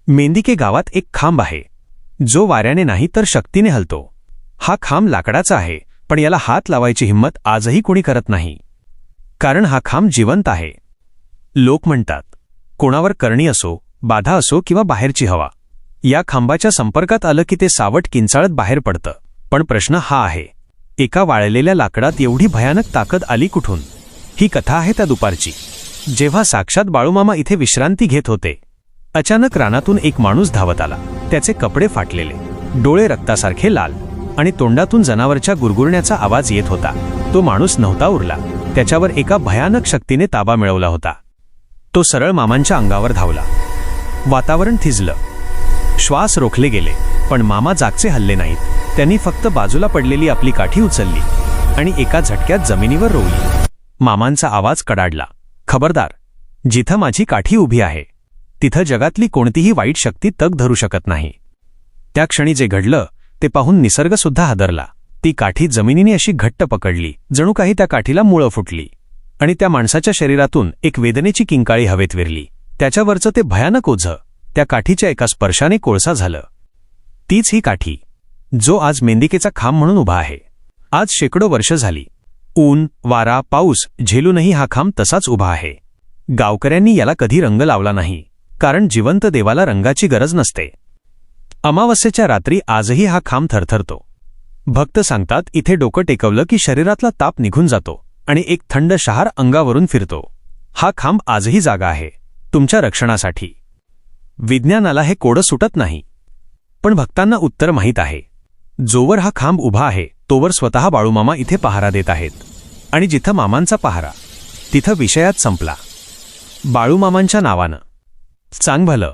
मेंदिके गावात एक खांब आहे जो वाऱ्याने नाही तर शक्तीने हलतो. हा खांब लाकडाचा आहे, पण याला हात लावायची हिंमत आजही कोणी करत नाही, कारण हा खांब जिवंत आहे. लोक म्हणतात, कोणावर करणी असो, बाधा असो किंवा बाहेरची हवा, या खांबाच्या संपर्कात आलं की ते सावट किंचाळत बाहेर पडतं. पण प्रश्न हा आहे, एका वाळलेल्या लाकडात एवढी भयानक ताकद आली कुठून? ही कथा आहे त्या दुपारची, जेव्हा साक्षात बाळूमामा इथे विश्रांती घेत होते. अचानक रानातून एक माणूस धावत आला. त्याचे कपडे फाटलेले, डोळे रक्तासारखे लाल आणि तोंडातून जनावरच्या गुरगुरण्याचा आवाज येत होता. तो माणूस नव्हता उरला, त्याच्यावर एका भयानक शक्तीने ताबा मिळवला होता. तो सरळ मामांच्या अंगावर धावला. वातावरण थिजलं, श्वास रोखले गेले, पण मामा जागचे हल्ले नाहीत. त्यांनी फक्त बाजूला पडलेली आपली काठी उचलली आणि एका झटक्यात जमिनीवर रोवली. मामांचा आवाज कडाडला, खबरदार, जिथं माझी काठी उभी आहे तिथं जगातली कोणतीही वाईट शक्ती तग धरू शकत नाही. त्या क्षणी जे घडलं ते पाहून निसर्गसुद्धा हादरला. ती काठी जमिनीने अशी घट्ट पकडली, जणू काही त्या काठीला मुळं फुटली, आणि त्या माणसाच्या शरीरातून एक वेदनेची किंकाळी हवेत विरली. त्याच्यावरचं ते भयानक ओझं त्या काठीच्या एका स्पर्शाने कोळसा झालं. तीच ही काठी जो आज मेंदिकेचा खांब म्हणून उभा आहे. आज शेकडो वर्ष झाली, ऊन, वारा, पाऊस झेलूनही हा खांब तसाच उभा आहे. गावकऱ्यांनी याला कधी रंग लावला नाही, कारण जिवंत देवाला रंगाची गरज नसते. अमावस्येच्या रात्री आजही हा खांब थरथरतो. भक्त सांगतात, इथे डोकं टेकवलं की शरीरातला ताप निघून जातो आणि एक थंड शहार अंगावरून फिरतो. हा खांब आजही जागा आहे, तुमच्या रक्षणासाठी. विज्ञानाला हे कोडं सुटत नाही, पण भक्तांना उत्तर माहीत आहे. जोवर हा खांब उभा आहे तोवर स्वतः बाळूमामा इथे पहारा देत आहेत. आणि जिथं मामांचा पहारा, तिथं विषयात संपला. बाळूमामांच्या नावानं. चांग भलं.